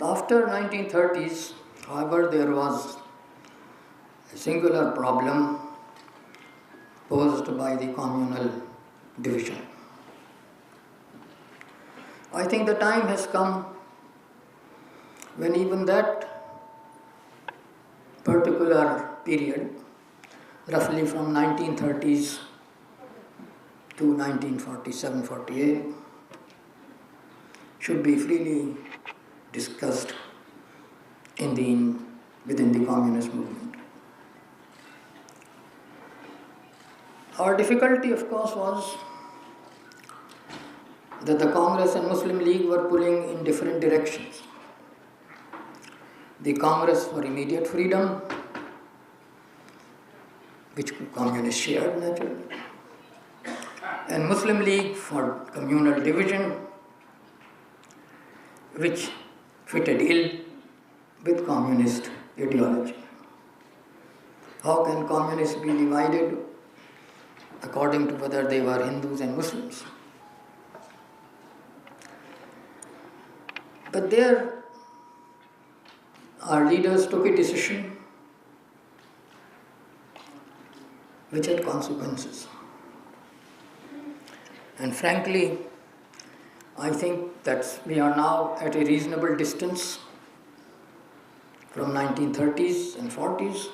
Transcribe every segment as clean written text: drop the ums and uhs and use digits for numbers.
After 1930s, however, there was a singular problem posed by the communal division. I think the time has come when even that particular period, roughly from 1930s to 1947-48, should be freely discussed within the communist movement. Our difficulty, of course, was that the Congress and Muslim League were pulling in different directions. The Congress for immediate freedom, which communists shared naturally, and Muslim League for communal division, which fitted ill with communist ideology. How can communists be divided according to whether they were Hindus and Muslims? But there, our leaders took a decision which had consequences. And frankly, I think that we are now at a reasonable distance from 1930s and 40s.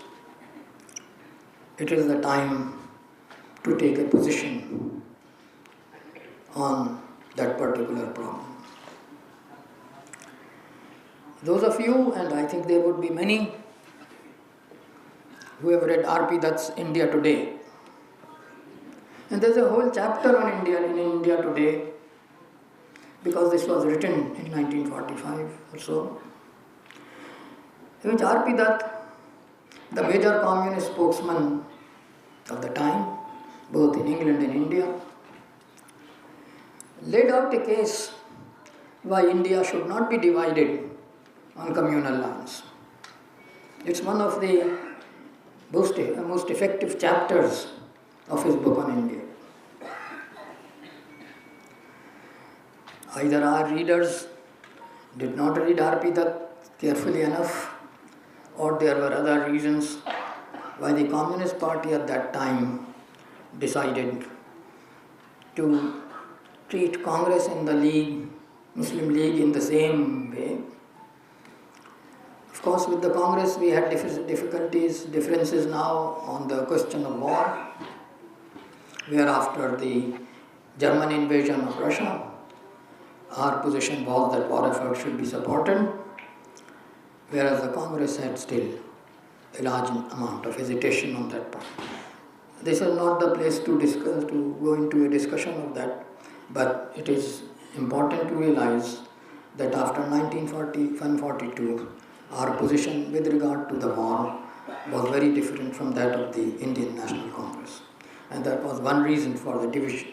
It is the time to take a position on that particular problem. Those of you, and I think there would be many, who have read R.P. Dutt's India Today. And there's a whole chapter on India in India Today, because this was written in 1945 or so, in which R.P. Dutt, the major communist spokesman of the time, both in England and India, laid out a case why India should not be divided on communal lines. It's one of the most effective chapters of his book on India. Either our readers did not read R.P. Dutt carefully enough, or there were other reasons why the Communist Party at that time decided to treat Congress and the League, Muslim League, in the same way. Of course, with the Congress we had differences now on the question of war, where after the German invasion of Russia, our position was that war effort should be supported, whereas the Congress had still a large amount of hesitation on that point. This is not the place to go into a discussion of that, but it is important to realize that after 1941-42, our position with regard to the war was very different from that of the Indian National Congress. And that was one reason for the division.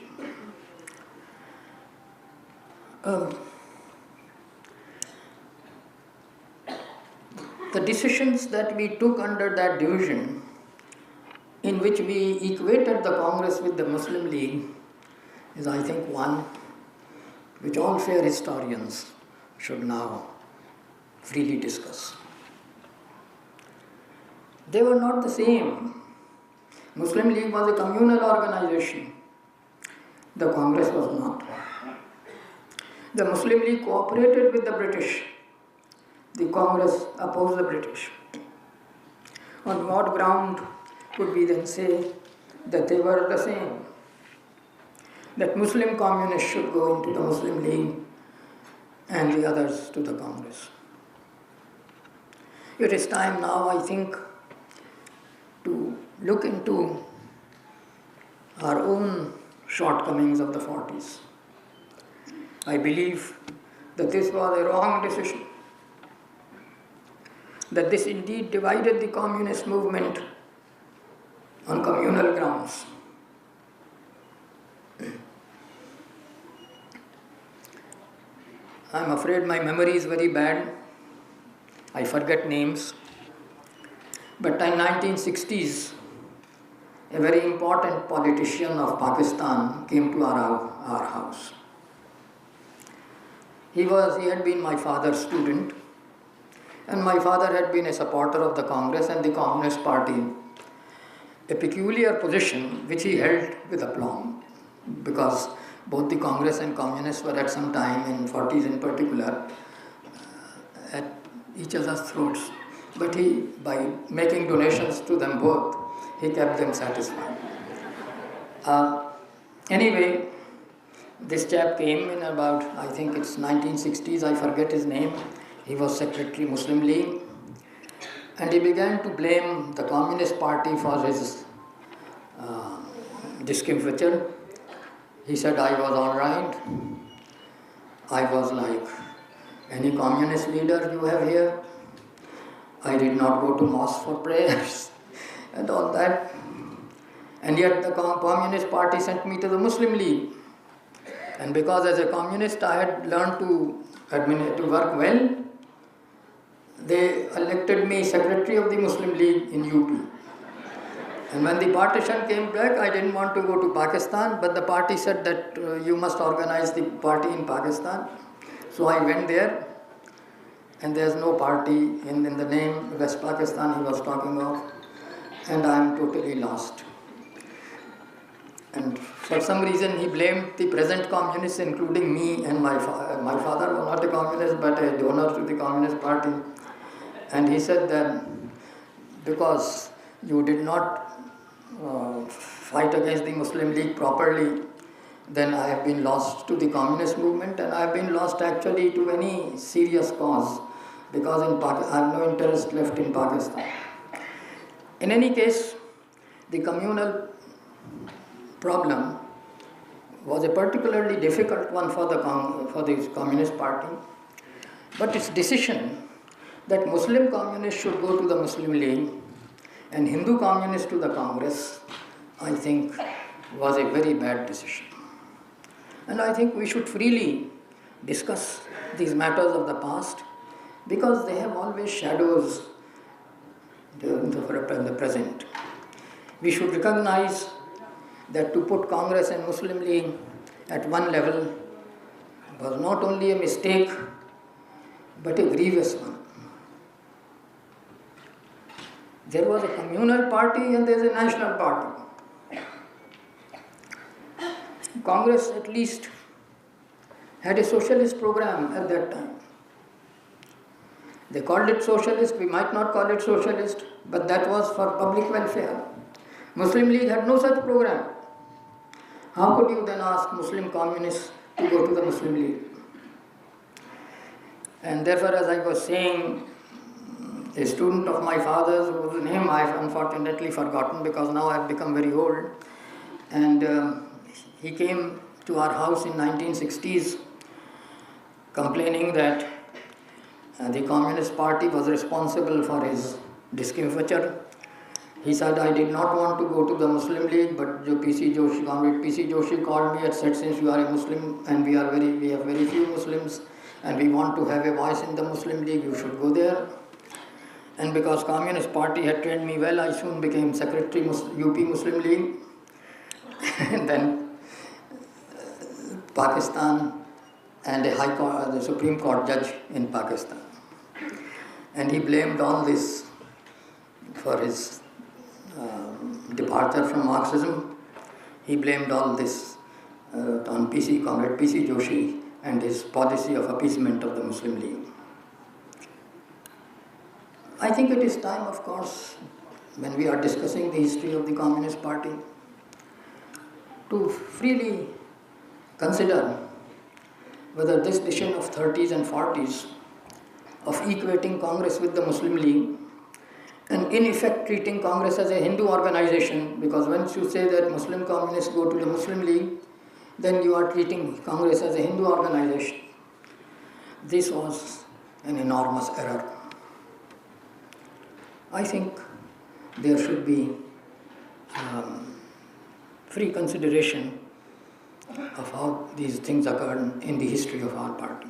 The decisions that we took under that division, in which we equated the Congress with the Muslim League, is, I think, one which all fair historians should now freely discuss. They were not the same. Muslim League was a communal organization. The Congress was not. The Muslim League cooperated with the British. The Congress opposed the British. On what ground could we then say that they were the same? That Muslim communists should go into the Muslim League and the others to the Congress. It is time now, I think, to look into our own shortcomings of the 40s. I believe that this was a wrong decision, that this indeed divided the communist movement on communal grounds. I'm afraid my memory is very bad. I forget names. But in 1960s, a very important politician of Pakistan came to our house. He had been my father's student, And my father had been a supporter of the Congress and the Communist Party, a peculiar position which he held with aplomb, because both the Congress and Communists were at some time, in 40s in particular, at each other's throats. But he, by making donations to them both, he kept them satisfied. Anyway, this chap came in about, I think it's 1960s, I forget his name. He was Secretary Muslim League. And he began to blame the Communist Party for his discomfiture. He said, I was all right. I was like any communist leader you have here. I did not go to mosque for prayers and all that. And yet the Communist Party sent me to the Muslim League. And because as a communist I had learned to work well, they elected me Secretary of the Muslim League in UP. And when the partition came back, I didn't want to go to Pakistan, but the party said that you must organize the party in Pakistan. So I went there, and there's no party in the name West Pakistan he was talking of, and I am totally lost. And for some reason he blamed the present communists, including me and my father. My father was not a communist, but a donor to the Communist Party. And he said that because you did not fight against the Muslim League properly, then I have been lost to the communist movement, and I have been lost actually to any serious cause, because I have no interest left in Pakistan. In any case, the communal problem was a particularly difficult one for the Communist Party, but its decision that Muslim communists should go to the Muslim League and Hindu communists to the Congress, I think, was a very bad decision. And I think we should freely discuss these matters of the past, because they have always shadows in the present. We should recognize that to put Congress and Muslim League at one level was not only a mistake, but a grievous one. There was a communal party and there is a national party. Congress at least had a socialist program at that time. They called it socialist, we might not call it socialist, but that was for public welfare. Muslim League had no such program. How could you then ask Muslim communists to go to the Muslim League? And therefore, as I was saying, a student of my father's, whose name I have unfortunately forgotten because now I have become very old, and he came to our house in 1960s complaining that the Communist Party was responsible for his discomfiture. He said, I did not want to go to the Muslim League, but Comrade P.C. Joshi called me and said, since you are a Muslim and we have very few Muslims and we want to have a voice in the Muslim League, you should go there. And because Communist Party had trained me well, I soon became Secretary UP Muslim League. And then Pakistan and the Supreme Court judge in Pakistan. And he blamed all this for his departure from Marxism. He blamed all this on Comrade P.C. Joshi and his policy of appeasement of the Muslim League. I think it is time, of course, when we are discussing the history of the Communist Party, to freely consider whether this decision of 30s and 40s of equating Congress with the Muslim League and in effect treating Congress as a Hindu organization, because once you say that Muslim communists go to the Muslim League, then you are treating Congress as a Hindu organization. This was an enormous error. I think there should be free consideration of how these things occurred in the history of our party.